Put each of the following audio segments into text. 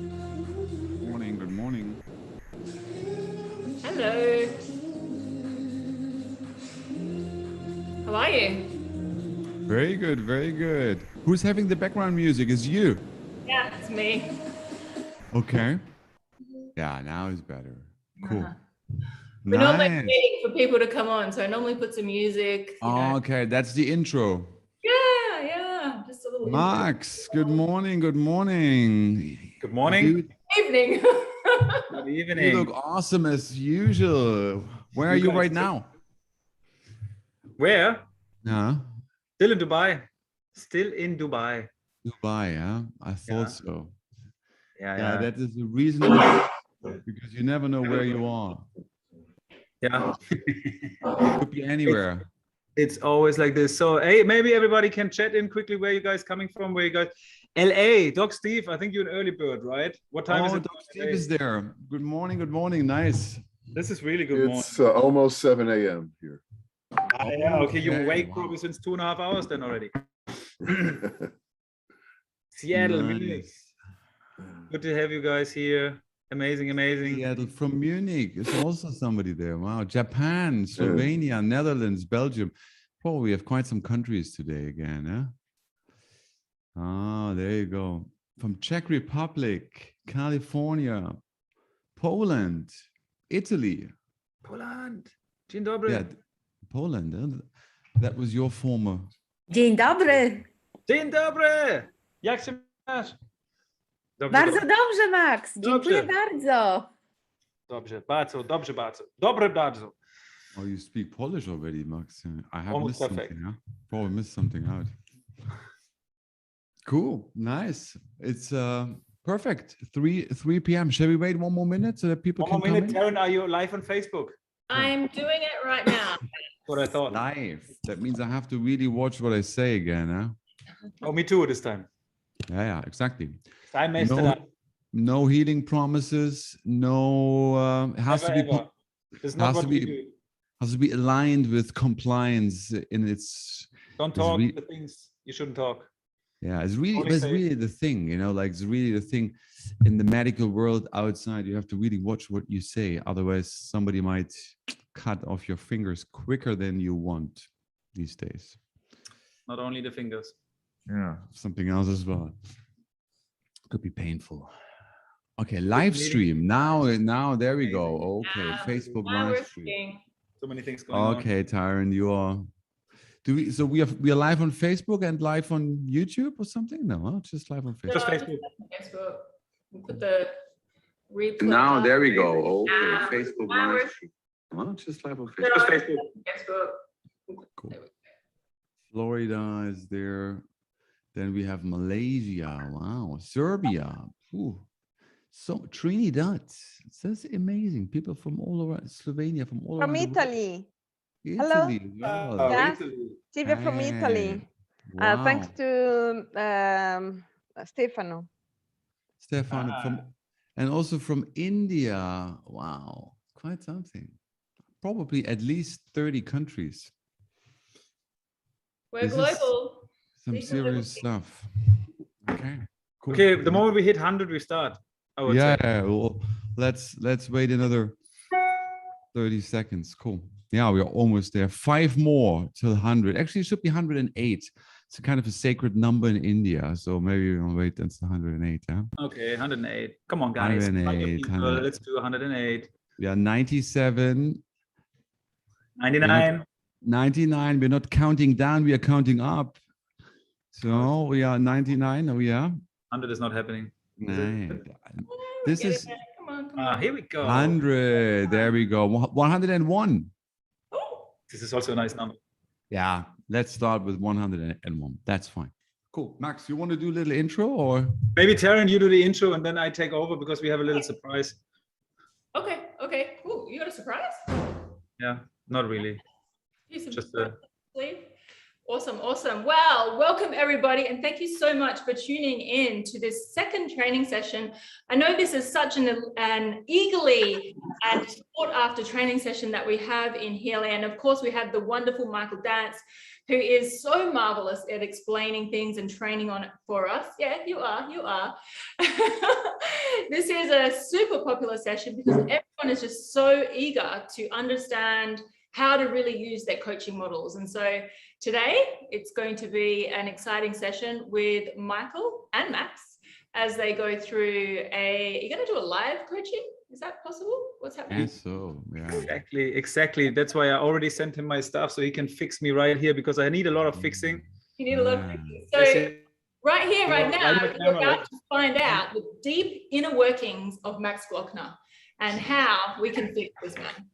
Morning, good morning. Hello. How are you? Very good, very good. Who's having the background music? Is you? Yeah, it's me. Okay. Yeah, now it's better. Cool. We're normally Nice. waiting for people to come on, so I normally put some music. Okay, that's the intro. Yeah, just a little Max, good morning, good morning. Good morning. intro. Evening. Good evening. You look awesome as usual. Where are you guys right too. now? Where? Yeah. Still in Dubai. Still in Dubai. Dubai, yeah? I thought Yeah. so. Yeah. That is a reasonable because you never know where you are. Yeah. Could be anywhere. It's always like this. So, hey, maybe everybody can chat in quickly. Where you guys coming from? Where you guys? LA, Doc Steve. I think you're an early bird, right? What time is it? Doc Steve is there. Good morning, good morning. Nice. This is really good morning. It's almost 7 a.m. here. Yeah, okay, you Okay, awake wow. probably since 2.5 hours then already. Seattle, Nice. Munich. Good to have you guys here. Amazing, amazing. Seattle from Munich is also somebody there. Wow. Japan, Slovenia, Netherlands, Belgium. Oh, we have quite some countries today again. Huh? Ah, there you go. From Czech Republic, California, Poland, Italy. Poland. Dzień dobry. Yeah, Poland. That was your former. Dzień dobry. Dzień dobry. Jak się masz? Dobrze, Bardzo dobrze, Max. Dziękuję Dobrze. bardzo. Dobrze, bardzo, dobrze, bardzo. Dobre bardzo. Oh, you speak Polish already, Max. I have Almost missed perfect. something. Huh? Probably missed something out. Cool, nice. It's perfect. 3 p.m. Shall we wait one more minute so that people One more can minute. come in? Taryn, are you live on Facebook? I'm doing it right now. That's what I thought. Live. That means I have to really watch what I say again. Huh? Oh, me too this time. Yeah, exactly. I messed it up. No healing promises. No, it has Never, to be. ever. This is not has what to we be- do. Has to be aligned with compliance in its. Don't It's talk re- the things you shouldn't talk. Yeah, it's really, Only but it's say- really the thing, you know, like it's really the thing in the medical world outside. You have to really watch what you say. Otherwise, somebody might cut off your fingers quicker than you want these days. Not only the fingers. Yeah, something else as well. Could be painful. Okay, live stream. Now there we go. Okay, Facebook Now we're live stream. seeing. So many things going on. Okay, Tyron, you are. We are live on Facebook and live on YouTube or something? No, huh? Just live on Facebook. Just No, Facebook. Facebook. We put the replay. Now up. there we go. Okay, Now- Facebook now live we're- stream. Well, just live on No, Facebook. Just Facebook. Facebook. Cool. There we go. Florida is there. Then we have Malaysia. Wow, Serbia. Ooh. So Trinidad. That's amazing. People from all around Slovenia, from all From around the world. Italy. Hello? Italy. Wow. Yeah. Italy. Silvia from Italy. Hey, Thanks wow. to Stefano. Stefan Ah. from, and also from India. Wow, quite something. Probably at least 30 countries. We're This is- global. Some These are serious the- stuff. Okay. Cool. Okay, the moment we hit 100, we start. I would Yeah, say. well, let's wait another 30 seconds. Cool. Yeah, we are almost there. 5 more till 100. Actually, it should be 108. It's a kind of a sacred number in India, so maybe we'll wait until 108. Yeah. Okay, 108. Come on, guys. 108, People, 100. let's do 108. We are 97, 99. 99. We're not counting down. We are counting up. So we are 99. Oh yeah. 100 is not happening. Nice. This Get it, is man. Come on, come Ah, on. here we go. 100. There we go. 101. Oh, This is also a nice number. Yeah, let's start with 101. That's fine. Cool. Max, you want to do a little intro or? Maybe Taryn, you do the intro and then I take over because we have a little surprise. okay. Ooh, you got a surprise? Yeah, not really. Piece of Just surprise sleeve? Awesome, awesome. Well, welcome everybody, and thank you so much for tuning in to this second training session. I know this is such an eagerly and sought after training session that we have in Healy, and of course we have the wonderful Michael Danz, who is so marvelous at explaining things and training on it for us. Yeah, you are. This is a super popular session because everyone is just so eager to understand how to really use their coaching models. And so today it's going to be an exciting session with Michael and Max as they go through you're going to do a live coaching? Is that possible? What's happening? Yes, so yeah. Exactly. That's why I already sent him my stuff so he can fix me right here because I need a lot of fixing. You need a lot of fixing. So right here, right now, you're about to find out the deep inner workings of Max Gloeckner and how we can fix this man.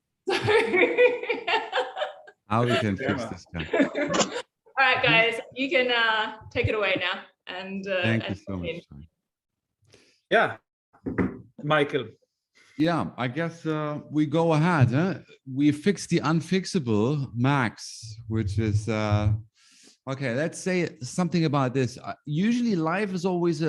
How we can fix this guy. All right, guys, you can take it away now. And thank you so much. Yeah, Michael. Yeah, I guess we go ahead. Huh? We fix the unfixable, Max, which is okay. Let's say something about this. Usually, life is always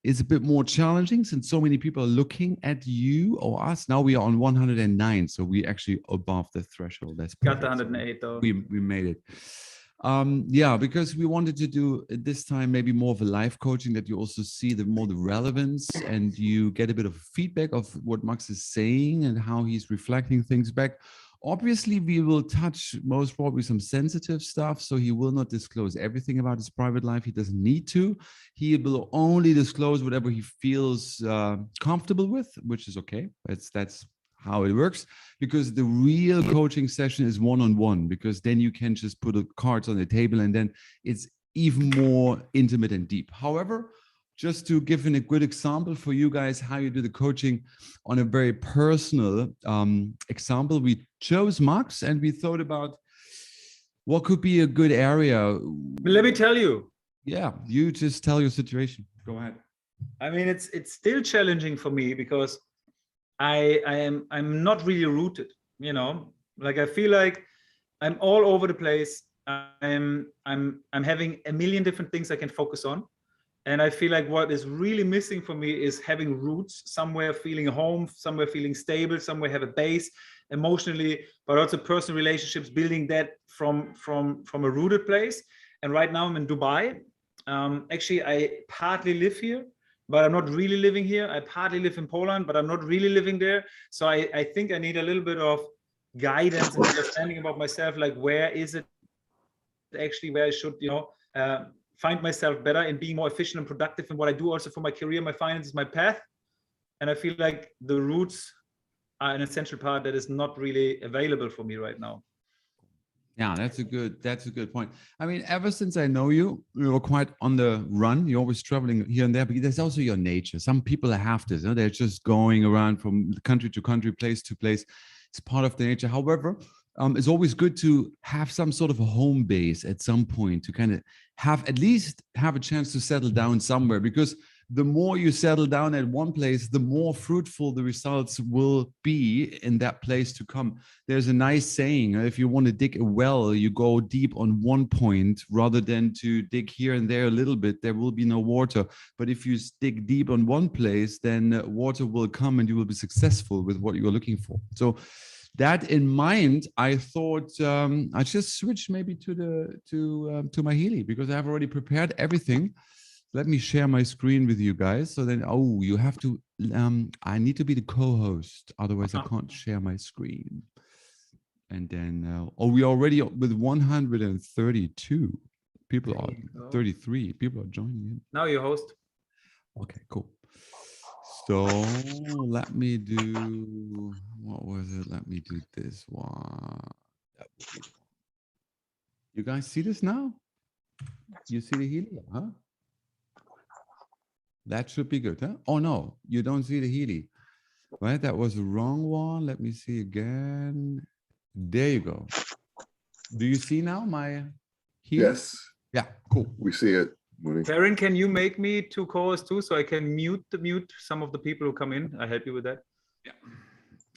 is a bit more challenging since so many people are looking at you or us. Now we are on 109, so we actually above the threshold. That's got the 108 though. We made it. Yeah, because we wanted to do this time maybe more of a live coaching that you also see the relevance and you get a bit of feedback of what Max is saying and how he's reflecting things back. Obviously, we will touch most probably some sensitive stuff, so he will not disclose everything about his private life. He doesn't need to. He will only disclose whatever he feels comfortable with, which is okay. That's how it works, because the real coaching session is one-on-one, because then you can just put the cards on the table and then it's even more intimate and deep. However, just to give a good example for you guys how you do the coaching on a very personal example, we chose Max and we thought about what could be a good area. Let me tell you. Yeah, you just tell your situation. Go ahead. I mean, it's still challenging for me because I'm not really rooted, you know, like I feel like I'm all over the place. I'm having a million different things I can focus on. And I feel like what is really missing for me is having roots, somewhere feeling home, somewhere feeling stable, somewhere have a base emotionally, but also personal relationships, building that from a rooted place. And right now I'm in Dubai. Actually, I partly live here, but I'm not really living here. I partly live in Poland, but I'm not really living there. So I think I need a little bit of guidance and understanding about myself, like where is it actually where I should, you know, find myself better and being more efficient and productive in what I do also for my career, my finances, my path. And I feel like the roots are an essential part that is not really available for me right now. Yeah, that's a good point. I mean, ever since I know you, you were quite on the run. You're always traveling here and there, but there's also your nature. Some people have this, you know, they're just going around from country to country, place to place. It's part of the nature. However, it's always good to have some sort of a home base at some point to kind of at least have a chance to settle down somewhere, because the more you settle down at one place, the more fruitful the results will be in that place to come. There's a nice saying, if you want to dig a well, you go deep on one point rather than to dig here and there a little bit, there will be no water. But if you dig deep on one place, then water will come and you will be successful with what you're looking for. So that in mind, I thought I just switched maybe to my Healy, because I have already prepared everything. Let me share my screen with you guys. So then, you have to, I need to be the co-host. Otherwise, I can't share my screen. And then, we already with 132 people are, 33 people are joining in. Now you host. Okay, cool. So let me do, what was it? Let me do this one. You guys see this now? You see the Healy, huh? That should be good, huh? Oh no, you don't see the Healy. Right, that was the wrong one. Let me see again. There you go. Do you see now my Healy? Yes, Yeah, cool. we see it. Karen, can you make me two co-hosts too, so I can mute some of the people who come in? I help you with that. Yeah,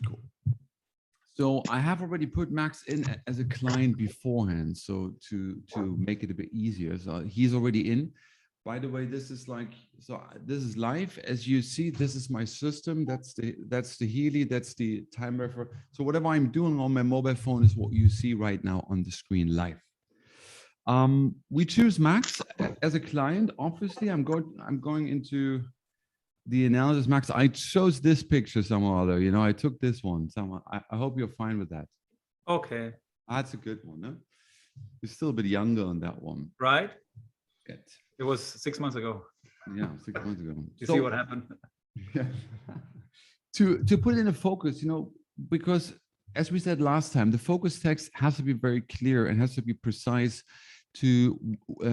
cool. So I have already put Max in as a client beforehand, so to make it a bit easier. So he's already in. By the way, this is this is live. As you see, this is my system. That's the Healy, that's the time refer. So whatever I'm doing on my mobile phone is what you see right now on the screen live. We choose Max as a client. Obviously, I'm going into the analysis. Max, I chose this picture somewhere or other. You know, I took this one somewhere. I hope you're fine with that. Okay. That's a good one, no? You're still a bit younger on that one. Right? Good. It was 6 months ago. Yeah, 6 months ago. You see what happened? Yeah. To put in a focus, you know, because as we said last time, the focus text has to be very clear and has to be precise to,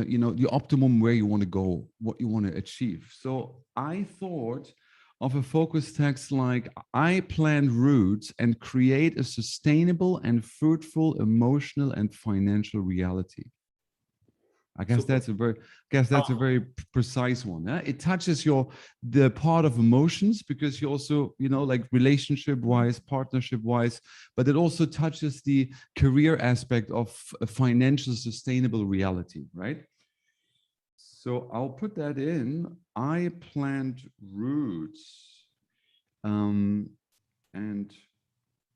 you know, the optimum where you want to go, what you want to achieve. So I thought of a focus text like, I plan routes and create a sustainable and fruitful emotional and financial reality. I guess that's a very precise one. It touches the part of emotions, because you also, you know, like relationship wise, partnership wise, but it also touches the career aspect of a financial sustainable reality, right? So I'll put that in. I planned routes and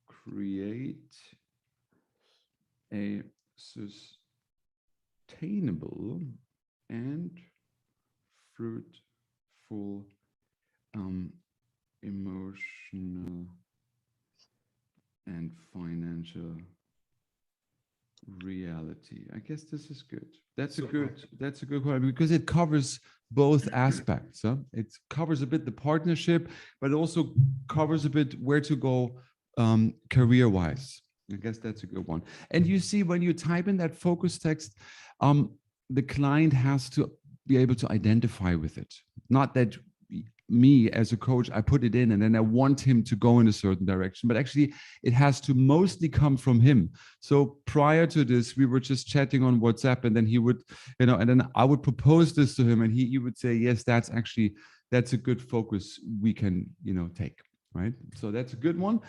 create a sustainable and fruitful emotional and financial reality. I guess this is good. That's a good one, because it covers both aspects. Huh? It covers a bit the partnership, but it also covers a bit where to go career-wise. I guess that's a good one. And you see, when you type in that focus text, the client has to be able to identify with it. Not that me as a coach, I put it in and then I want him to go in a certain direction, but actually it has to mostly come from him. So prior to this, we were just chatting on WhatsApp, and then he would, you know, and then I would propose this to him, and he would say, yes, that's a good focus we can, you know, take. Right. So that's a good one.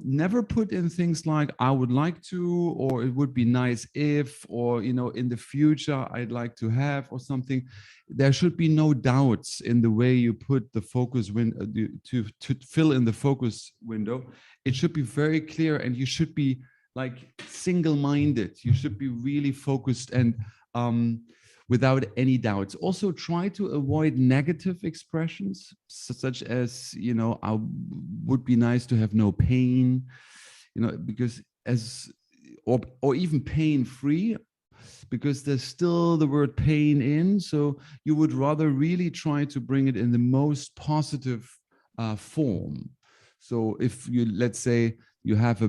Never put in things like I would like to, or it would be nice if, or, you know, in the future I'd like to have, or something. There should be no doubts in the way you put the focus window to fill in the focus window. It should be very clear, and you should be like single-minded. You should be really focused and without any doubts. Also try to avoid negative expressions, such as, you know, I would be nice to have no pain, you know, because or even pain-free, because there's still the word pain in. So you would rather really try to bring it in the most positive form. So if you, let's say you have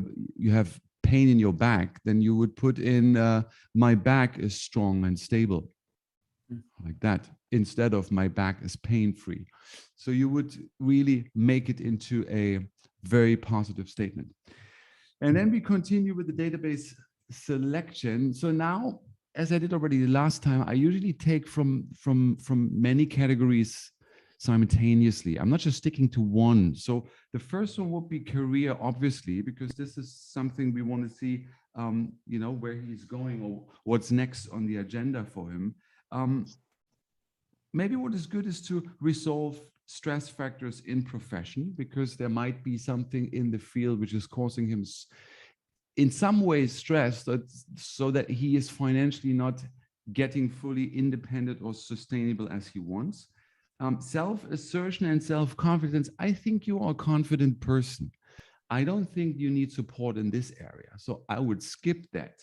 pain in your back, then you would put in my back is strong and stable. Like that, instead of my back is pain-free. So you would really make it into a very positive statement. And then we continue with the database selection. So now, as I did already the last time, I usually take from many categories simultaneously. I'm not just sticking to one. So the first one would be career, obviously, because this is something we want to see, you know, where he's going or what's next on the agenda for him. Maybe what is good is to resolve stress factors in profession, because there might be something in the field which is causing him in some ways stress, so that he is financially not getting fully independent or sustainable as he wants. Self-assertion and self-confidence. I think you are a confident person. I don't think you need support in this area. So I would skip that.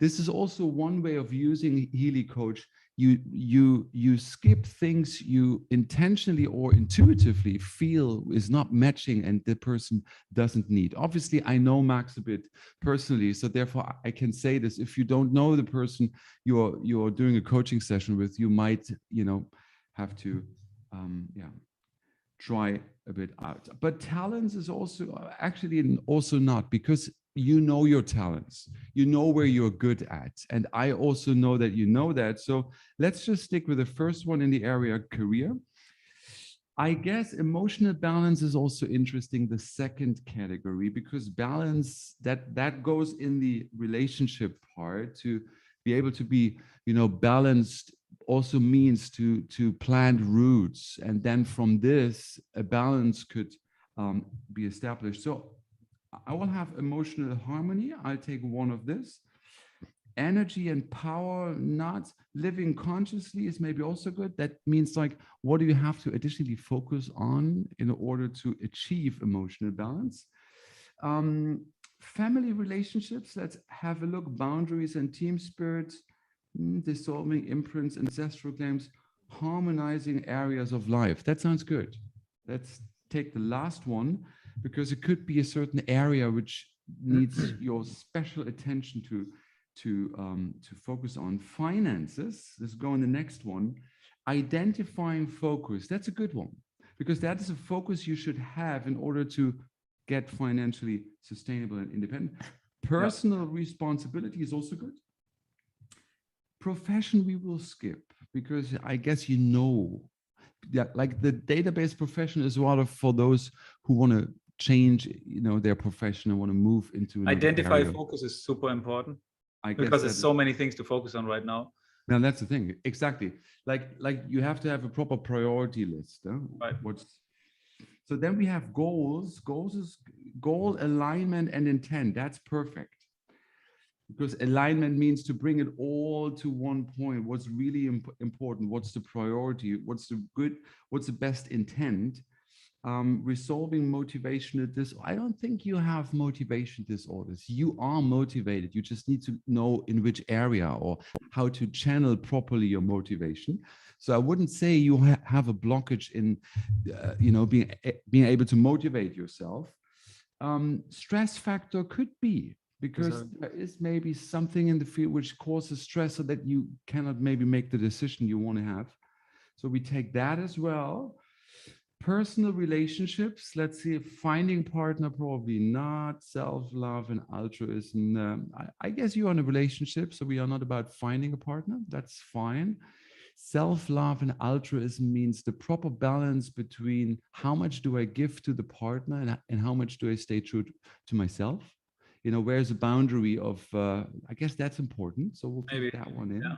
This is also one way of using Healy Coach. You skip things you intentionally or intuitively feel is not matching and the person doesn't need. Obviously, I know Max a bit personally, so therefore I can say this. If you don't know the person you're doing a coaching session with, you might, you know, have to try a bit out. But talents is also actually also not, because you know your talents, you know where you're good at, and I also know that you know that. So let's just stick with the first one in the area career. I guess emotional balance is also interesting, the second category, because balance that goes in the relationship part. To be able to be, balanced also means to plant roots, and then from this a balance could be established. So I will have emotional harmony. I'll take one of this. Energy and power, not living consciously, is maybe also good. That means, like, what do you have to additionally focus on in order to achieve emotional balance? Family relationships, let's have a look. Boundaries and team spirit, dissolving imprints, ancestral claims, harmonizing areas of life. That sounds good. Let's take the last one, because it could be a certain area which needs your special attention to focus on. Finances, let's go on the next one. Identifying focus, that's a good one, because that is a focus you should have in order to get financially sustainable and independent. Personal responsibility is also good. Profession we will skip, because I guess like the database profession is rather for those who want to change their profession and want to move into another Identify area. focus is super important, I guess because there's so many things to focus on right now. Now that's the thing, exactly. Like you have to have a proper priority list. Right. So then we have goals. Goals is goal alignment and intent. That's perfect, because alignment means to bring it all to one point. What's really important? What's the priority? What's the best intent? Resolving motivational disorders. I don't think you have motivation disorders. You are motivated. You just need to know in which area or how to channel properly your motivation. So I wouldn't say you have a blockage in, being able to motivate yourself. Stress factor could be, because there is maybe something in the field which causes stress, so that you cannot maybe make the decision you want to have. So we take that as well. Personal relationships, let's see, finding partner, probably not. Self-love and altruism. I guess you're in a relationship, so we are not about finding a partner. That's fine. Self-love and altruism means the proper balance between how much do I give to the partner and how much do I stay true to myself. Where's the boundary of, I guess that's important. So we'll take that one in. Yeah.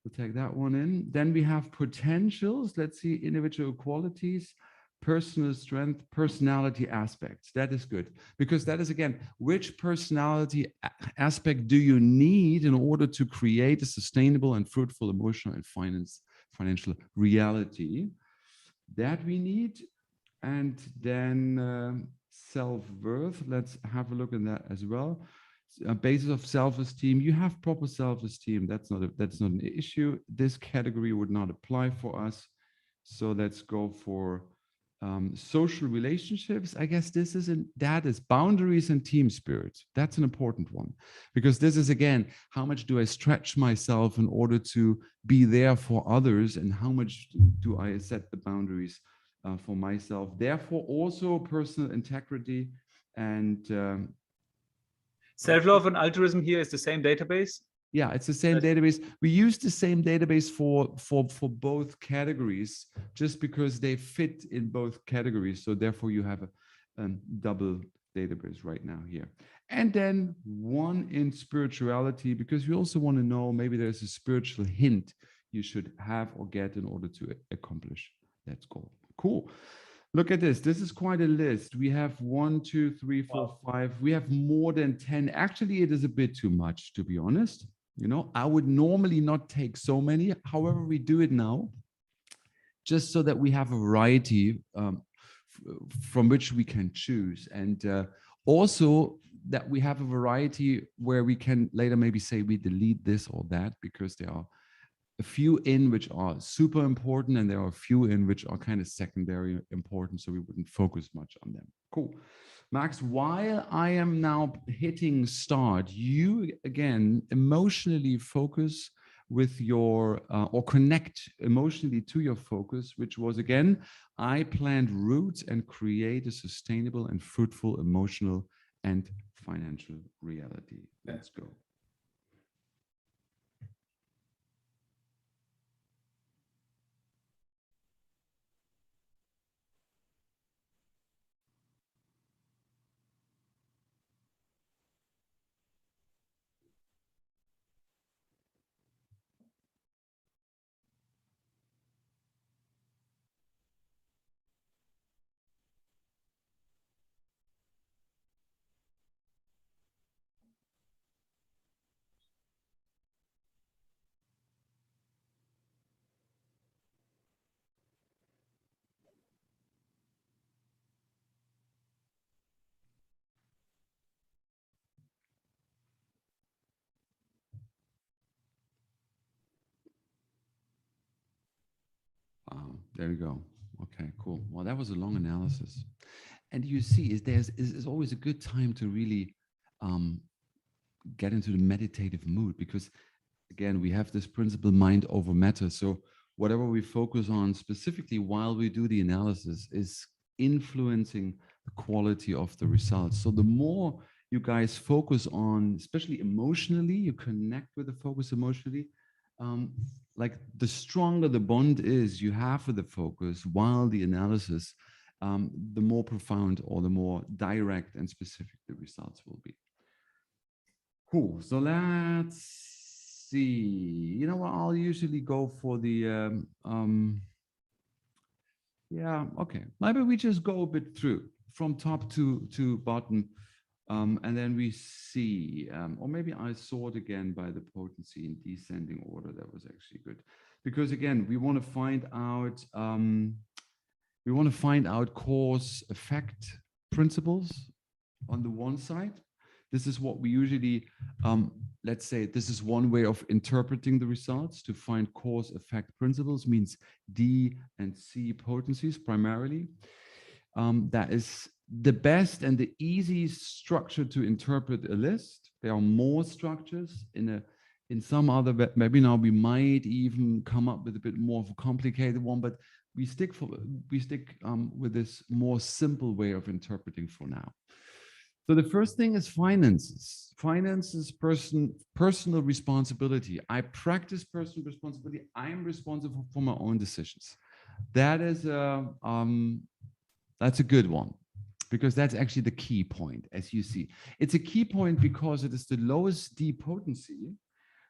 We'll take that one in. Then we have potentials. Let's see, individual qualities, personal strength, personality aspects. That is good, because that is, again, which personality aspect do you need in order to create a sustainable and fruitful emotional and financial reality that we need. And then self-worth. Let's have a look at that as well. Basis of self-esteem. You have proper self-esteem. That's not an issue. This category would not apply for us. So let's go for social relationships. I guess that is boundaries and team spirit. That's an important one, because this is, again, how much do I stretch myself in order to be there for others, and how much do I set the boundaries for myself. Therefore, also personal integrity and self-love and altruism here is the same database. Yeah, it's the same database. We use the same database for both categories, just because they fit in both categories. So therefore, you have a double database right now here. And then one in spirituality, because we also want to know, maybe there's a spiritual hint you should have or get in order to accomplish that goal. Cool. Look at this. This is quite a list. We have 1, 2, 3, 4, 5. We have more than 10. Actually, it is a bit too much, to be honest. I would normally not take so many. However, we do it now, just so that we have a variety from which we can choose. And also that we have a variety where we can later maybe say we delete this or that, because there are a few in which are super important, and there are a few in which are kind of secondary important, so we wouldn't focus much on them. Cool. Max, while I am now hitting start, you again emotionally focus with your, or connect emotionally to your focus, which was, again, I plant roots and create a sustainable and fruitful emotional and financial reality. Let's go. There you go. Okay, cool. Well, that was a long analysis. And you see, is always a good time to really get into the meditative mood, because again, we have this principle mind over matter. So whatever we focus on specifically while we do the analysis is influencing the quality of the results. So the more you guys focus on, especially emotionally, you connect with the focus emotionally, like the stronger the bond is you have with the focus while the analysis, the more profound or the more direct and specific the results will be. Cool. So let's see. You know what? I'll usually go for the yeah, okay. Maybe we just go a bit through from top to bottom, and then we see, or maybe I sort again by the potency in descending order. That was actually good, because again, we want to find out cause effect principles on the one side. This is what we usually, let's say, this is one way of interpreting the results. To find cause effect principles means D and C potencies primarily. That is the best and the easiest structure to interpret a list. There are more structures in some other webinar. We might even come up with a bit more of a complicated one, but we stick with this more simple way of interpreting for now. So the first thing is finances. Finances, personal responsibility. I practice personal responsibility. I am responsible for my own decisions. That is that's a good one, because that's actually the key point, as you see. It's a key point because it is the lowest D potency.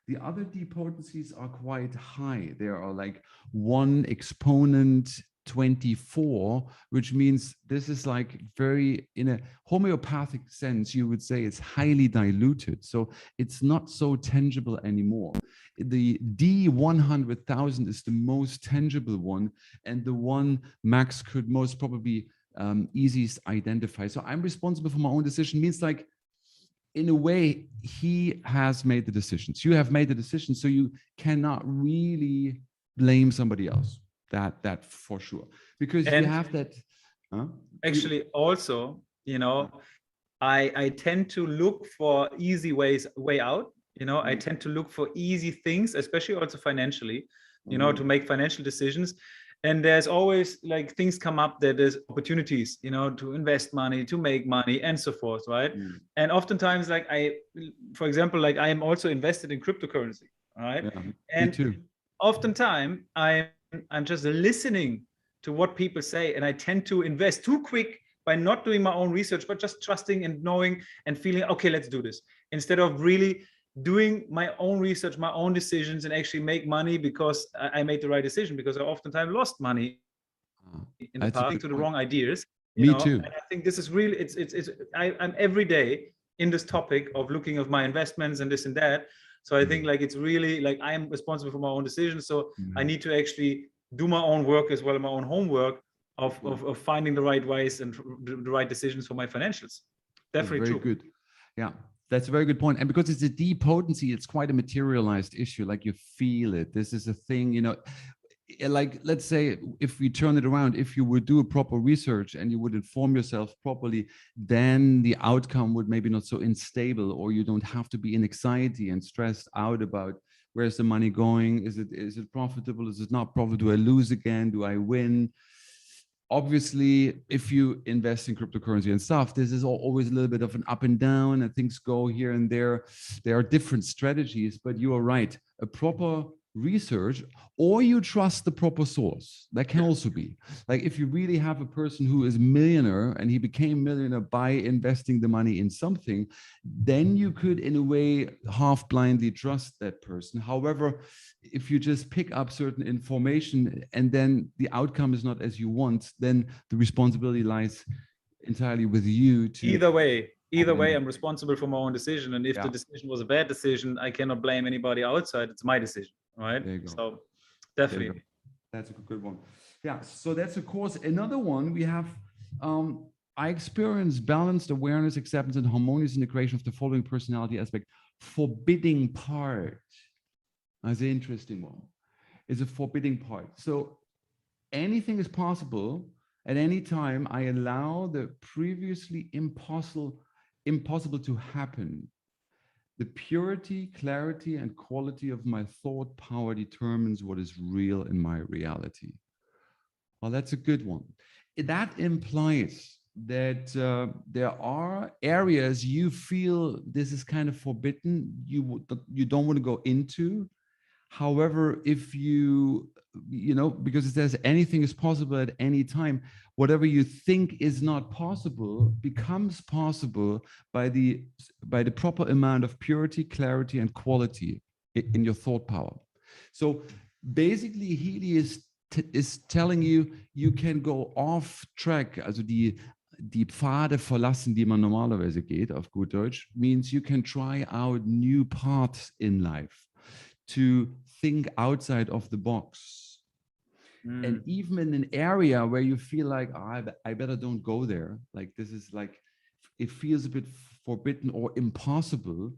The other D potencies are quite high. There are like 1 exponent 24, which means this is like very, in a homeopathic sense, you would say it's highly diluted. So it's not so tangible anymore. The D 100,000 is the most tangible one, and the one Max could most probably easiest identify. So I'm responsible for my own decision means, like, in a way, he has made the decisions. You have made the decisions, so you cannot really blame somebody else. That for sure, because you have that. Actually, also, you know, I tend to look for easy way out. You know, I tend to look for easy things, especially also financially, you know, to make financial decisions. And there's always like things come up that there's opportunities, you know, to invest money, to make money, and so forth, right? And oftentimes, like for example, like I am also invested in cryptocurrency, right? Yeah, and me too. Oftentimes I'm just listening to what people say, and I tend to invest too quick by not doing my own research, but just trusting and knowing and feeling, okay, let's do this, instead of really doing my own research, my own decisions, and actually make money because I made the right decision, because I oftentimes lost money in the past to the wrong ideas. Me too. And I think this is really, I'm every day in this topic of looking at my investments and this and that. So I think like it's really like I am responsible for my own decisions. So I need to actually do my own work as well as my own homework of finding the right ways and the right decisions for my financials. Definitely very true. Good. Yeah, that's a very good point. And because it's a D potency, it's quite a materialized issue. Like you feel it. This is a thing, you know, like let's say if we turn it around, if you would do a proper research and you would inform yourself properly, then the outcome would maybe not so unstable, or you don't have to be in anxiety and stressed out about where's the money going, is it profitable, is it not profitable, do I lose again, do I win? Obviously, if you invest in cryptocurrency and stuff, this is always a little bit of an up and down, and things go here and there. There are different strategies, but you are right. A proper research, or you trust the proper source. That can also be like if you really have a person who is millionaire and he became millionaire by investing the money in something, then you could in a way half blindly trust that person. However, if you just pick up certain information and then the outcome is not as you want, then the responsibility lies entirely with you. To either way, I'm responsible for my own decision, and if the decision was a bad decision, I cannot blame anybody outside. It's my decision, right? There you go. So definitely, that's a good one. Yeah, so that's of course another one. We have I experience balanced awareness, acceptance, and harmonious integration of the following personality aspect. Forbidding part. That's an interesting one. Is a forbidding part. So anything is possible at any time. I allow the previously impossible to happen. The purity, clarity, and quality of my thought power determines what is real in my reality. Well, that's a good one. That implies that there are areas you feel this is kind of forbidden, you don't want to go into. However, if because it says anything is possible at any time, whatever you think is not possible becomes possible by the proper amount of purity, clarity, and quality in your thought power. So basically, Healy is telling you, you can go off track, also die Pfade verlassen, die man normalerweise geht, auf gut Deutsch, means you can try out new paths in life, to think outside of the box. And even in an area where you feel like, I better don't go there, like this is like, it feels a bit forbidden or impossible,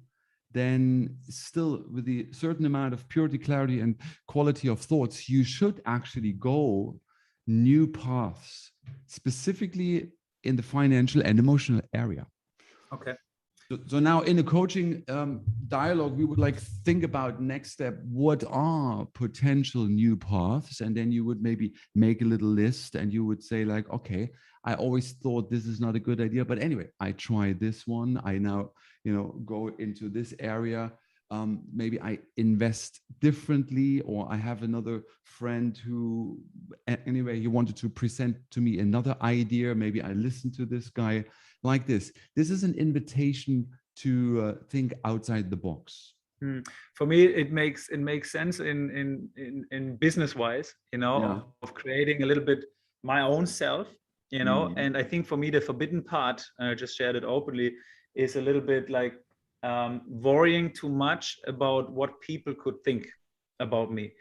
then still with the certain amount of purity, clarity, and quality of thoughts, you should actually go new paths, specifically in the financial and emotional area. Okay. So now in a coaching dialogue, we would like think about next step. What are potential new paths? And then you would maybe make a little list and you would say like, okay, I always thought this is not a good idea, but anyway, I try this one. I now, go into this area. Maybe I invest differently, or I have another friend who, anyway, he wanted to present to me another idea. Maybe I listen to this guy like this. This is an invitation to think outside the box. For me, it makes sense in business wise, of creating a little bit my own self, and I think for me, the forbidden part, I just shared it openly, is a little bit like worrying too much about what people could think about me.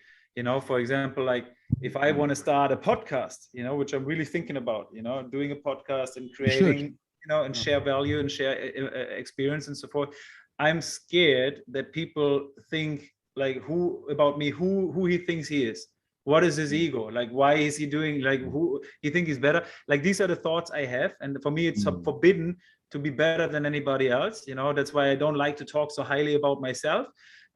For example, like if I want to start a podcast, which I'm really thinking about, doing a podcast and creating, and share value and share experience and so forth. I'm scared that people think like who he thinks he is. What is his ego? Like, why is he doing, like, who he think he's better? Like, these are the thoughts I have. And for me, it's forbidden to be better than anybody else. That's why I don't like to talk so highly about myself.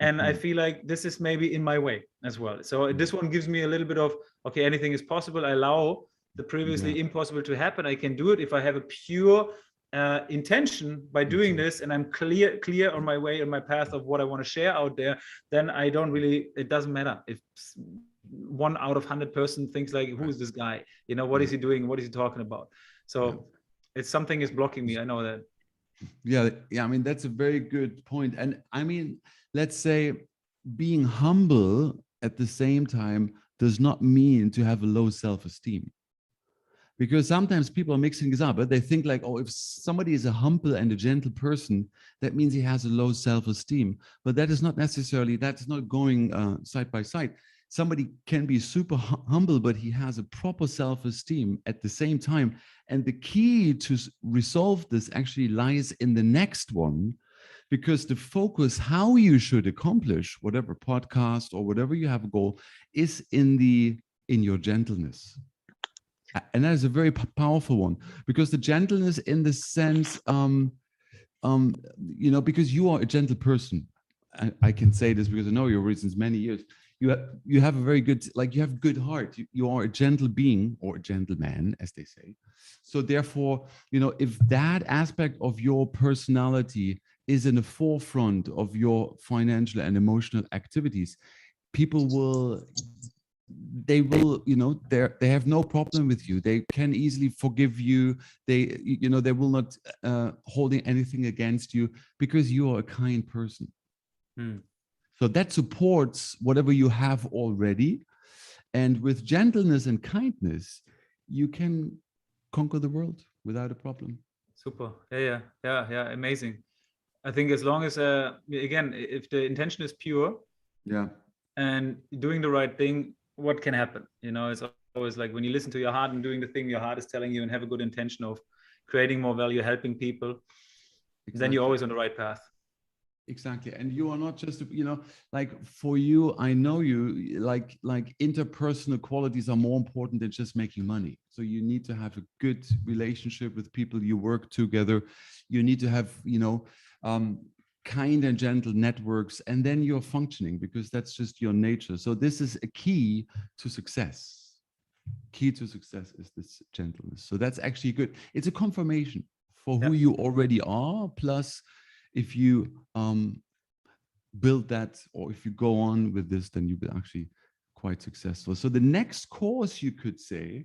And I feel like this is maybe in my way as well. So this one gives me a little bit of, okay, anything is possible. I allow the previously impossible to happen. I can do it if I have a pure intention by doing this, and I'm clear on my way, on my path of what I want to share out there. Then I don't really, it doesn't matter if 1 out of 100 person thinks like, who is this guy? What is he doing? What is he talking about? So it's something is blocking me. I know that. Yeah. I mean, that's a very good point. And I mean, let's say being humble at the same time does not mean to have a low self-esteem. Because sometimes people are mixing this up, but they think like, oh, if somebody is a humble and a gentle person, that means he has a low self-esteem. But that is not necessarily, that's not going side by side. Somebody can be super humble, but he has a proper self-esteem at the same time. And the key to resolve this actually lies in the next one, because the focus, how you should accomplish whatever podcast or whatever you have a goal, is in your gentleness. And that is a very powerful one, because the gentleness in the sense, because you are a gentle person. I can say this because I know you since many years. You have a very good, you have good heart. You are a gentle being, or a gentleman, as they say. So therefore, if that aspect of your personality is in the forefront of your financial and emotional activities, people will, they have no problem with you. They can easily forgive you. They will not holding anything against you, because you are a kind person. So that supports whatever you have already. And with gentleness and kindness, you can conquer the world without a problem. Super. Yeah. Amazing. I think as long as, again, if the intention is pure, and doing the right thing, what can happen? It's always like when you listen to your heart and doing the thing your heart is telling you, and have a good intention of creating more value, helping people, then you're always on the right path. Exactly. And you are not just, like for you, I know you, like interpersonal qualities are more important than just making money. So you need to have a good relationship with people you work together. You need to have, kind and gentle networks, and then you're functioning, because that's just your nature. So this is a key to success. Key to success is this gentleness. So that's actually good. It's a confirmation for who you already are. Plus, if you build that, or if you go on with this, then you'll be actually quite successful. So the next course, you could say,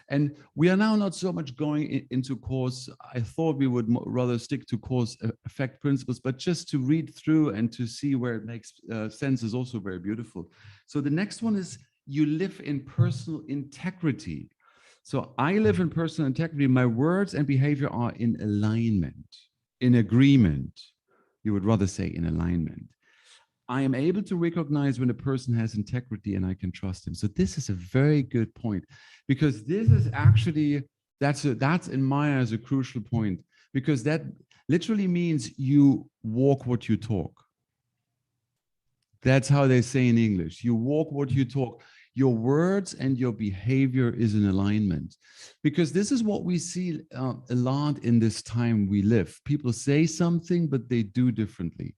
and we are now not so much going into course. I thought we would rather stick to course effect principles, but just to read through and to see where it makes sense is also very beautiful. So the next one is you live in personal integrity. So I live in personal integrity. My words and behavior are in alignment, in agreement. You would rather say in alignment. I am able to recognize when a person has integrity and I can trust him. So this is a very good point, because this is actually, that's in my eyes a crucial point, because that literally means you walk what you talk. That's how they say in English. You walk what you talk. Your words and your behavior is in alignment, because this is what we see a lot in this time we live. People say something, but they do differently.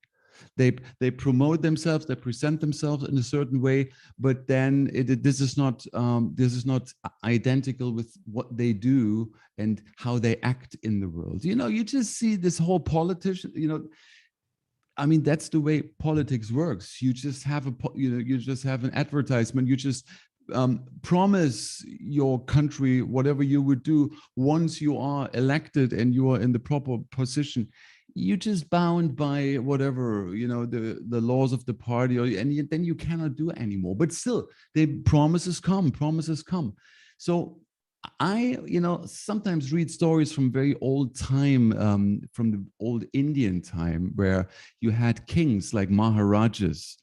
They promote themselves, they present themselves in a certain way, but then this is not identical with what they do and how they act in the world. You just see this whole politician. I mean, that's the way politics works. You just have you just have an advertisement. You just promise your country whatever you would do once you are elected and you are in the proper position. You're just bound by whatever, the laws of the party, and then you cannot do anymore. But still, the promises come. So I, sometimes read stories from very old time, from the old Indian time, where you had kings like Maharajas.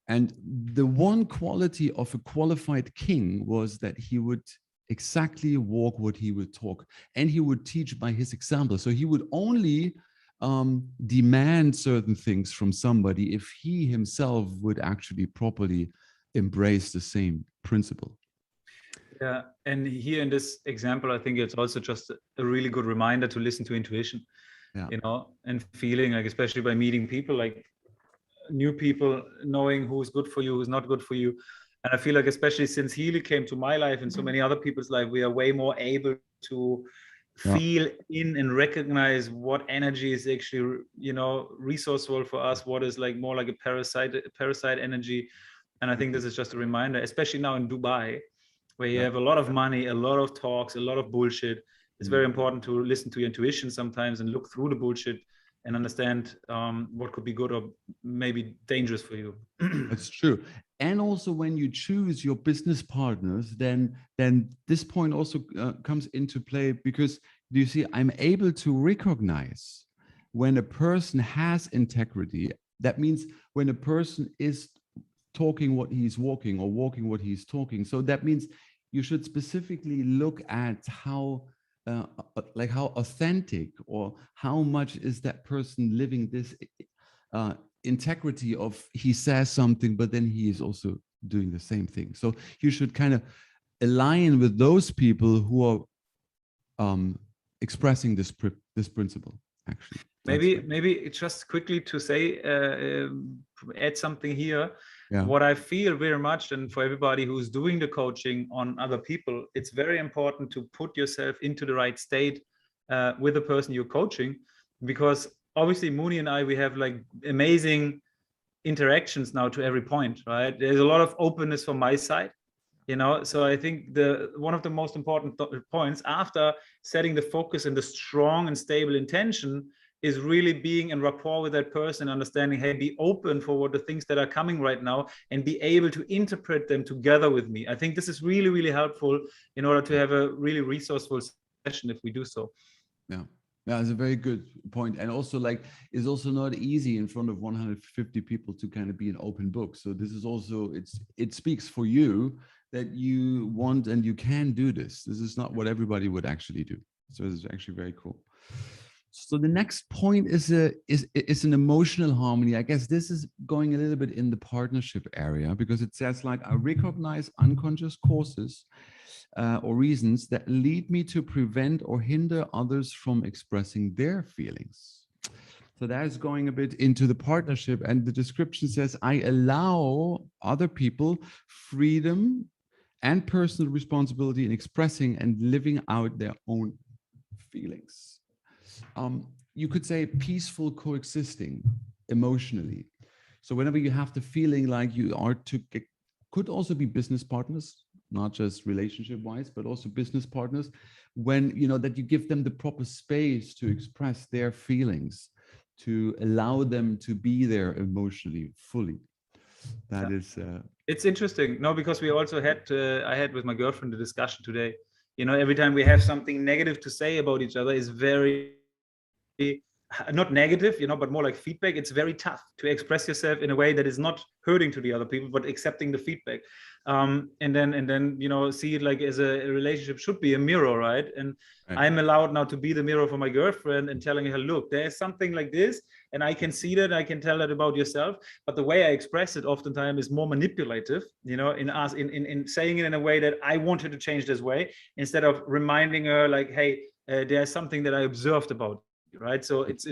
And the one quality of a qualified king was that he would exactly walk what he would talk, and he would teach by his example. So he would only demand certain things from somebody if he himself would actually properly embrace the same principle. Yeah, and here in this example, I think it's also just a really good reminder to listen to intuition, and feeling, like, especially by meeting people, like new people, knowing who's good for you, who's not good for you. And I feel like, especially since Healy came to my life and so many other people's life, we are way more able to feel in and recognize what energy is actually, resourceful for us, what is like more like a parasite energy. And I think this is just a reminder, especially now in Dubai, where you have a lot of money, a lot of talks, a lot of bullshit. It's very important to listen to your intuition sometimes and look through the bullshit and understand what could be good or maybe dangerous for you. That's true. And also, when you choose your business partners, then this point also comes into play, because do you see, I'm able to recognize when a person has integrity. That means when a person is talking what he's walking, or walking what he's talking. So that means you should specifically look at how authentic, or how much is that person living this integrity of, he says something, but then he is also doing the same thing. So you should kind of align with those people who are expressing this principle, actually. Maybe just quickly to say, add something here. What I feel very much, and for everybody who's doing the coaching on other people, it's very important to put yourself into the right state with the person you're coaching, because obviously Mooney and I, we have like amazing interactions now to every point, right? There's a lot of openness from my side, so I think one of the most important points after setting the focus and the strong and stable intention is really being in rapport with that person, understanding, hey, be open for what the things that are coming right now, and be able to interpret them together with me. I think this is really, really helpful in order to have a really resourceful session if we do so. Yeah, it's a very good point. And also, like, it's also not easy in front of 150 people to kind of be an open book. So this is also, it speaks for you that you want and you can do this. This is not what everybody would actually do. So it's actually very cool. So the next point is an emotional harmony. I guess this is going a little bit in the partnership area, because it says like, I recognize unconscious causes or reasons that lead me to prevent or hinder others from expressing their feelings. So that is going a bit into the partnership, and the description says, I allow other people freedom and personal responsibility in expressing and living out their own feelings. You could say peaceful coexisting emotionally. So whenever you have the feeling like you are could also be business partners, not just relationship wise, but also business partners, when that you give them the proper space to express their feelings, to allow them to be there emotionally fully. That is it's interesting. No, because we also had I had with my girlfriend a discussion today. Every time we have something negative to say about each other, is very not negative, but more like feedback. It's very tough to express yourself in a way that is not hurting to the other people, but accepting the feedback. And then see it like as a relationship should be a mirror, right? And right. I'm allowed now to be the mirror for my girlfriend and telling her, look, there's something like this, and I can see that, I can tell that about yourself. But the way I express it oftentimes is more manipulative, in saying it in a way that I want her to change this way, instead of reminding her like, hey, there's something that I observed about. Right, so it's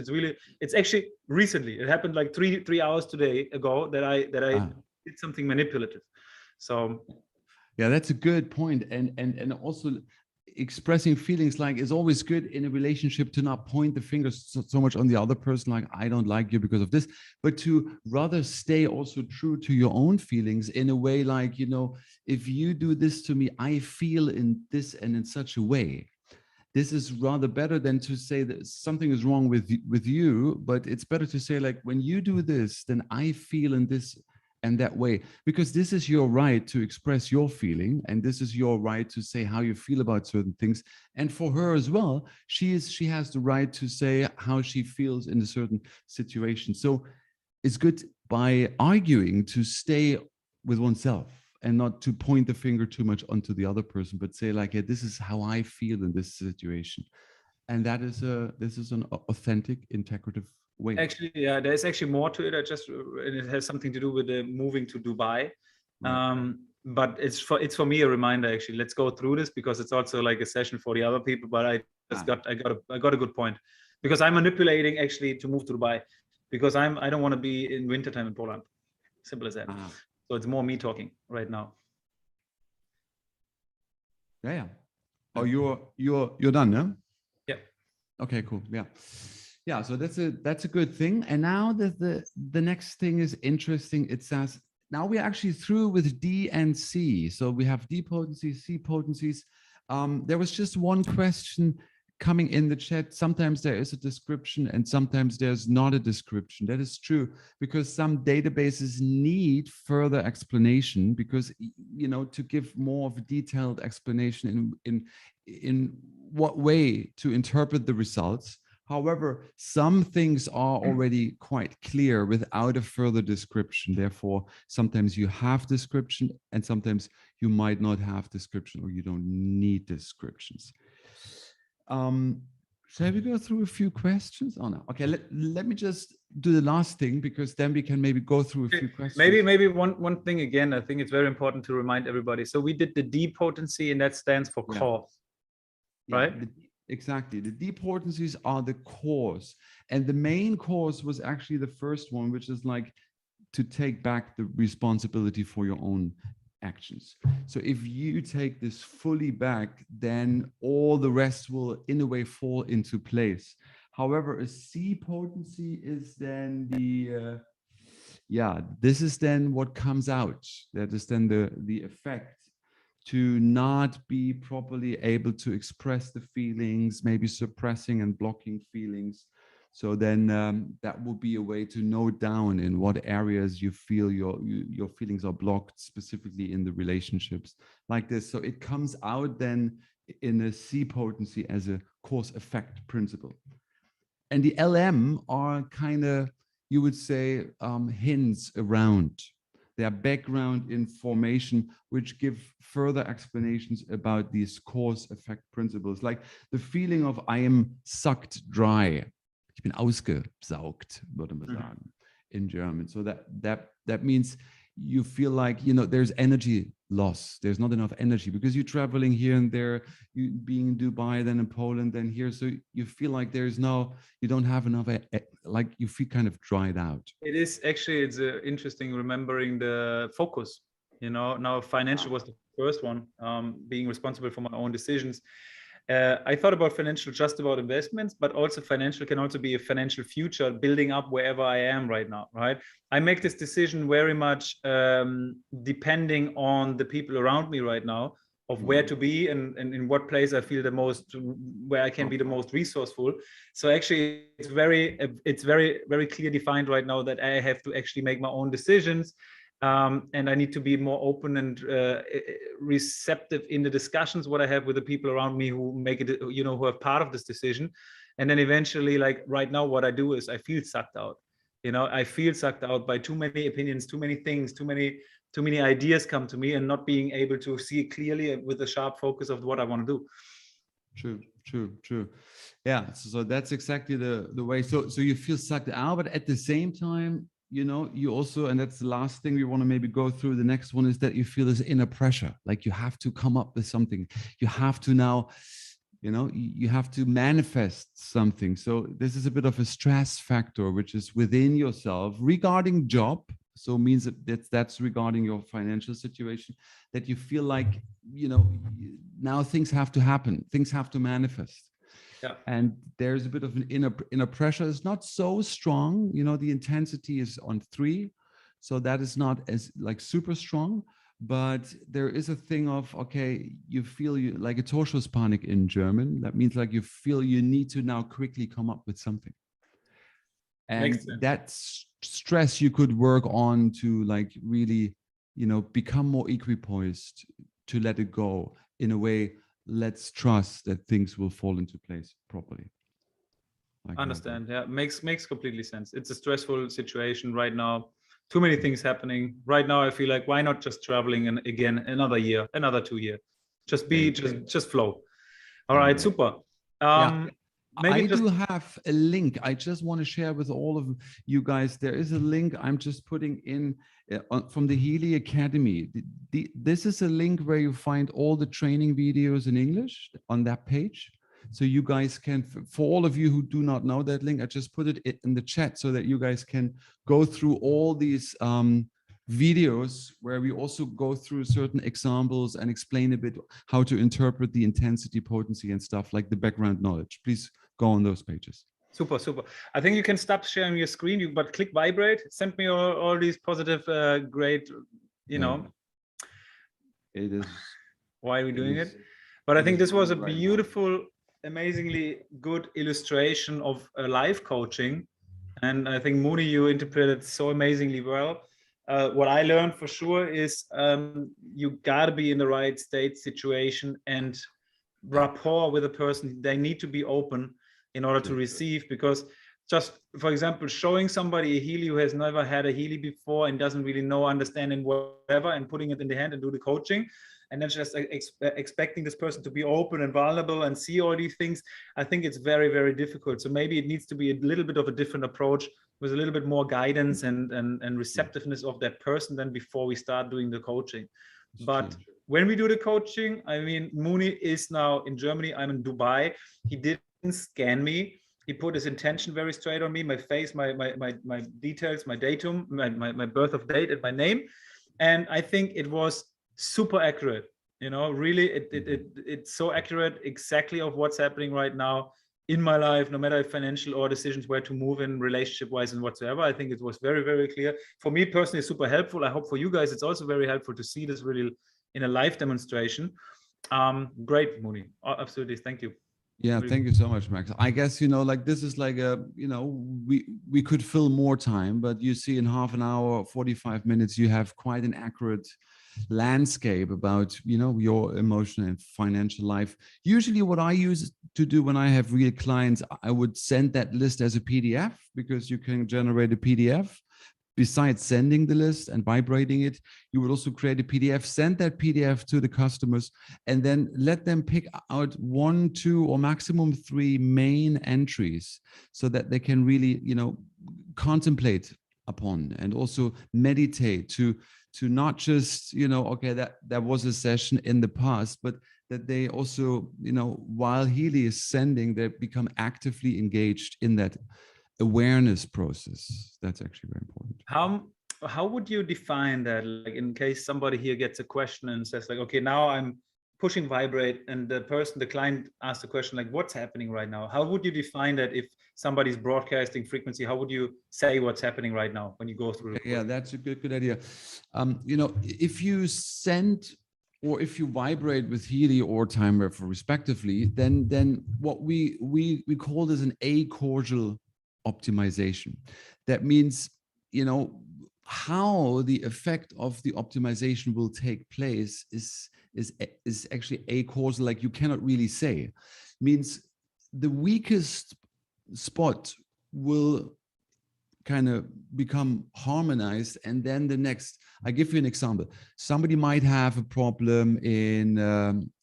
actually recently, it happened like three hours ago that I did something manipulative. So yeah, that's a good point. And also expressing feelings like is always good in a relationship, to not point the fingers so much on the other person, like I don't like you because of this, but to rather stay also true to your own feelings in a way like, if you do this to me, I feel in this and in such a way. This is rather better than to say that something is wrong with you, but it's better to say like, when you do this, then I feel in this and that way, because this is your right to express your feeling, and this is your right to say how you feel about certain things. And for her as well, she has the right to say how she feels in a certain situation. So it's good by arguing to stay with oneself, and not to point the finger too much onto the other person, but say like, yeah, this is how I feel in this situation. And this is an authentic, integrative way. Actually, yeah, there's actually more to it. And it has something to do with moving to Dubai. Right. But it's for me a reminder, actually. Let's go through this, because it's also like a session for the other people. But I got a good point, because I'm manipulating actually to move to Dubai, because I don't want to be in wintertime in Poland. Simple as that. So it's more me talking right now. Yeah. Oh, you're done, no? Yeah. Okay, cool. Yeah. So that's a good thing. And now the next thing is interesting. It says now we're actually through with D and C. So we have D potencies, C potencies. There was just one question coming in the chat. Sometimes there is a description and sometimes there's not a description. That is true, because some databases need further explanation, because to give more of a detailed explanation in what way to interpret the results. However, some things are already quite clear without a further description. Therefore, sometimes you have description and sometimes you might not have description, or you don't need descriptions. Shall we go through a few questions? Oh no. Okay, let me just do the last thing, because then we can maybe go through a few questions. Maybe one thing again, I think it's very important to remind everybody. So we did the D potency, and that stands for cause, right? Exactly. The D potencies are the cause. And the main cause was actually the first one, which is like to take back the responsibility for your own actions. So if you take this fully back, then all the rest will in a way fall into place. However, a C potency is then this is then what comes out. That is then the effect, to not be properly able to express the feelings, maybe suppressing and blocking feelings. So then that will be a way to note down in what areas you feel your feelings are blocked, specifically in the relationships like this. So it comes out then in a C potency as a cause effect principle. And the LM are kind of, you would say, hints around. They are background information which give further explanations about these cause effect principles, like the feeling of I am sucked dry. bin ausgesaugt, würde man sagen, in German. So that means you feel like, there's energy loss. There's not enough energy because you're traveling here and there, you being in Dubai, then in Poland, then here. So you feel like you don't have enough, like you feel kind of dried out. It is actually, it's interesting remembering the focus, now financial was the first one, being responsible for my own decisions. I thought about financial just about investments, but also financial can also be a financial future building up wherever I am right now, right? I make this decision very much depending on the people around me right now of where to be and in what place I feel the most, where I can be the most resourceful. So actually it's very, very clear defined right now that I have to actually make my own decisions. And I need to be more open and receptive in the discussions what I have with the people around me who make it, who are part of this decision. And then eventually, like right now, what I do is I feel sucked out. I feel sucked out by too many opinions, too many things, too many ideas come to me, and not being able to see it clearly with a sharp focus of what I want to do. True. Yeah. So that's exactly the way. So you feel sucked out, but at the same time, you also, and that's the last thing we want to maybe go through. The next one is that you feel this inner pressure, like you have to come up with something. You have to now, you have to manifest something. So this is a bit of a stress factor, which is within yourself regarding job. So means that's regarding your financial situation, that you feel like, now things have to happen. Things have to manifest. Yeah. And there's a bit of an inner pressure. It's not so strong, the intensity is on 3, so that is not as like super strong, but there is a thing of, okay, you feel like a Torschusspanik in German. That means like you feel you need to now quickly come up with something, and that stress you could work on to like really, become more equipoised, to let it go in a way. Let's trust that things will fall into place properly. Understand. Yeah, makes completely sense. It's a stressful situation right now. Too many things happening right now. I feel like, why not just traveling and again another year, another 2 years? Just just flow. All right, super. Maybe do have a link. I just want to share with all of you guys. There is a link I'm just putting in from the Healy Academy. This is a link where you find all the training videos in English on that page. So you guys can, for all of you who do not know that link, I just put it in the chat so that you guys can go through all these videos where we also go through certain examples and explain a bit how to interpret the intensity, potency, and stuff like the background knowledge. Please go on those pages. Super. I think you can stop sharing your screen, but click vibrate. Send me all these positive, great, It is. Why are we doing it? But I think this was a beautiful, amazingly good illustration of life coaching. And I think, Mooney, you interpreted so amazingly well. What I learned for sure is you got to be in the right state, situation, and rapport with a person. They need to be open in order to receive, because just, for example, showing somebody a Healy who has never had a Healy before and doesn't really know, understanding whatever, and putting it in the hand and do the coaching, and then just expecting this person to be open and vulnerable and see all these things, I think it's very, very difficult. So maybe it needs to be a little bit of a different approach with a little bit more guidance and receptiveness of that person than before we start doing the coaching. But when we do the coaching, I mean, Mooney is now in Germany, I'm in Dubai. He didn't scan me. He put his intention very straight on me, my face, my details, my datum, my birth of date, and my name. And I think it was super accurate. Really, it's so accurate, exactly of what's happening right now in my life, no matter if financial or decisions where to move in relationship wise and whatsoever. I think it was very, very clear. For me personally, super helpful. I hope for you guys, it's also very helpful to see this really in a live demonstration. Great, Mooney. Absolutely. Thank you. Yeah, thank you so much, Max. I guess, like this is like a, we could fill more time, but you see in half an hour, 45 minutes, you have quite an accurate landscape about, your emotional and financial life. Usually what I use to do when I have real clients, I would send that list as a PDF, because you can generate a PDF. besides sending the list and vibrating it, you would also create a PDF, send that PDF to the customers, and then let them pick out 1, 2, or maximum 3 main entries so that they can really, contemplate upon and also meditate to not just, okay, that was a session in the past, but that they also, while Healy is sending, they become actively engaged in that awareness process. That's actually very important. How would you define that? Like, in case somebody here gets a question and says like, okay, now I'm pushing vibrate, and the client asks the question like, what's happening right now? How would you define that? If somebody's broadcasting frequency, how would you say what's happening right now when you go through? Yeah, that's a good idea. If you send or if you vibrate with Healy or time refer respectively, then what we call this an acausal optimization. That means, how the effect of the optimization will take place is actually acausal, like you cannot really say. Means the weakest spot will kind of become harmonized, and then the next. I give you an example. Somebody might have a problem in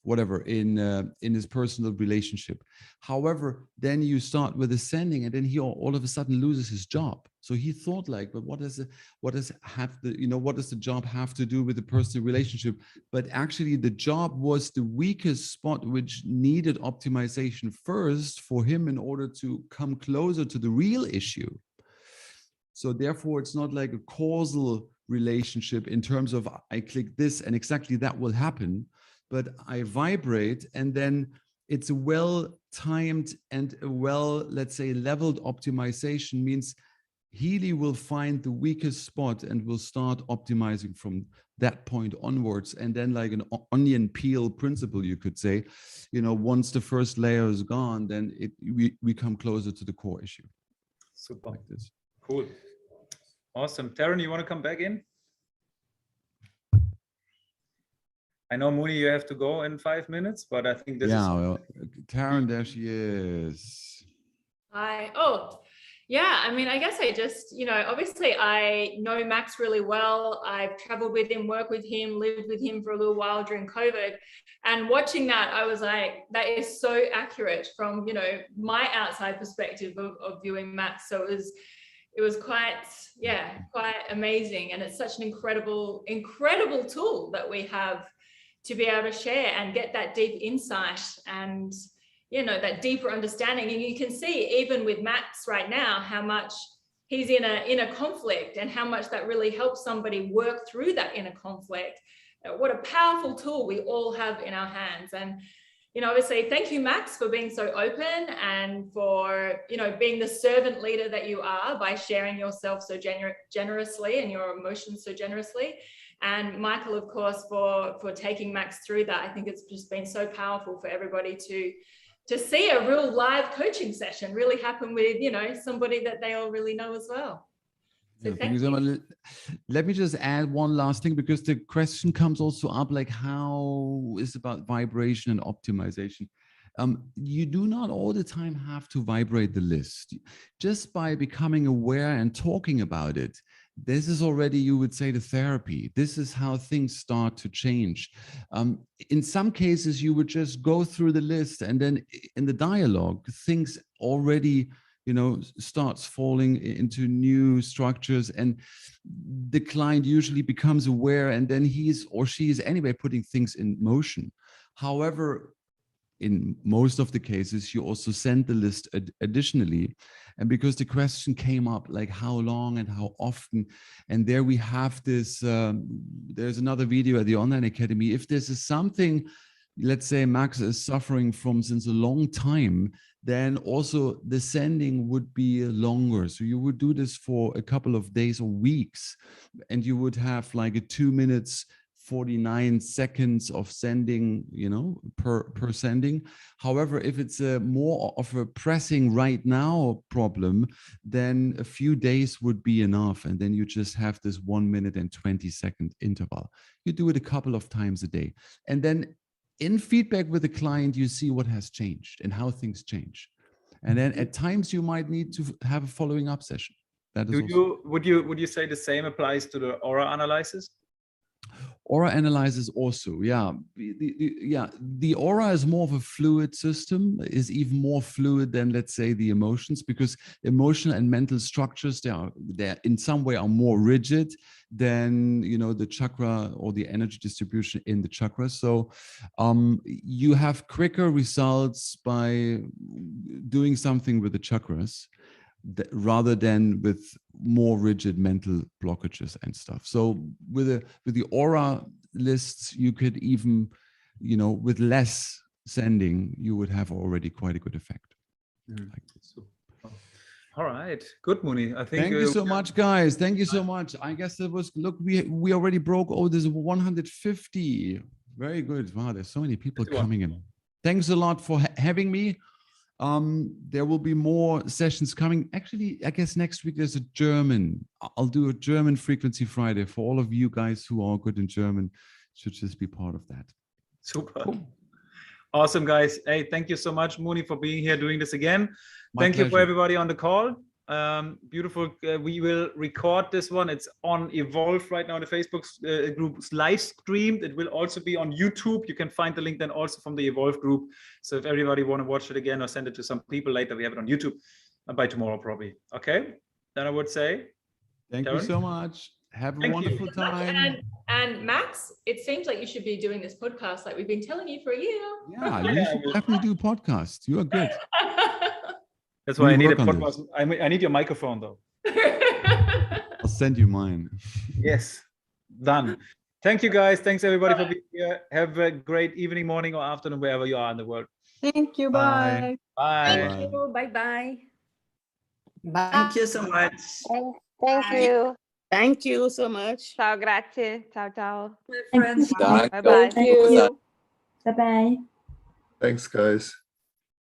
in his personal relationship. However, then you start with the sending, and then he all of a sudden loses his job. So he thought like, but what does the job have to do with the personal relationship? But actually the job was the weakest spot which needed optimization first for him in order to come closer to the real issue. So therefore, it's not like a causal relationship in terms of I click this and exactly that will happen, but I vibrate, and then it's a well-timed and a let's say, leveled optimization. Means Healy will find the weakest spot and will start optimizing from that point onwards. And then, like an onion peel principle, you could say, once the first layer is gone, then we come closer to the core issue. Super. Like this. Cool. Awesome. Taryn, you want to come back in? I know, Mooney, you have to go in 5 minutes, but I think this is... Well, Taryn, there she is. Hi. Oh, yeah. I mean, I guess I just, obviously I know Max really well. I've traveled with him, worked with him, lived with him for a little while during COVID. And watching that, I was like, that is so accurate from, my outside perspective of viewing Max. So it was quite amazing. And it's such an incredible tool that we have to be able to share and get that deep insight and, that deeper understanding. And you can see even with Max right now, how much he's in a conflict and how much that really helps somebody work through that inner conflict. What a powerful tool we all have in our hands. And, obviously, thank you, Max, for being so open and for, being the servant leader that you are by sharing yourself so generously and your emotions so generously. And Michael, of course, for taking Max through that. I think it's just been so powerful for everybody to see a real live coaching session really happen with, somebody that they all really know as well. So thank you. Let me just add one last thing, because the question comes also up, like, how is about vibration and optimization? You do not all the time have to vibrate the list. Just by becoming aware and talking about it, this is already, you would say, the therapy. This is how things start to change. In some cases, you would just go through the list, and then in the dialogue, things already starts falling into new structures, and the client usually becomes aware, and then he's or she is anyway putting things in motion. However, in most of the cases, you also send the list additionally. And because the question came up, like how long and how often, and there we have this, there's another video at the Online Academy. If this is something, let's say Max is suffering from since a long time, then also the sending would be longer. So you would do this for a couple of days or weeks, and you would have like a 2 minutes, 49 seconds of sending, per sending. However, if it's a more of a pressing right now problem, then a few days would be enough. And then you just have this 1 minute and 20-second interval. You do it a couple of times a day. And then in feedback with the client, you see what has changed and how things change. And then at times you might need to have a following up session. That is also would you say the same applies to the aura analysis? Aura analyzes also, yeah. The aura is more of a fluid system, is even more fluid than, let's say, the emotions, because emotional and mental structures, they in some way are more rigid than, you know, the chakra or the energy distribution in the chakras. So you have quicker results by doing something with the chakras rather than with more rigid mental blockages and stuff. So with the aura lists, you could even, you know, with less sending, you would have already quite a good effect. Like this. All right, good, Muni. I think. Thank you so much, guys. Thank you so much. I guess it was. Look, we already broke. Oh, there's 150. Very good. Wow, there's so many people coming in. Thanks a lot for having me. There will be more sessions coming. Actually, I guess next week there's a German. I'll do a German Frequency Friday for all of you guys who are good in German. Should just be part of that. Super. Cool. Awesome, guys. Hey, thank you so much, Muni, for being here doing this again. Thank you for everybody on the call. Beautiful. We will record this one. It's on Evolve right now in the Facebook group live streamed. It will also be on YouTube. You can find the link then also from the Evolve group. So if everybody want to watch it again or send it to some people later, we have it on YouTube by tomorrow probably. Okay. Then I would say, thank you so much. Have a wonderful time. And Max, it seems like you should be doing this podcast like we've been telling you for a year. Yeah, you should definitely do podcasts. You are good. That's why I need a podcast. I need your microphone though. I'll send you mine. Yes, done. Thank you, guys. Thanks everybody for being here. Have a great evening, morning, or afternoon, wherever you are in the world. Thank you. Bye. Bye. Thank you. Bye. Bye. Thank you so much. Thank you. Thank you so much. Ciao, grazie. Ciao, ciao. My friends. Bye bye. Thank you. Bye-bye. Thanks, guys.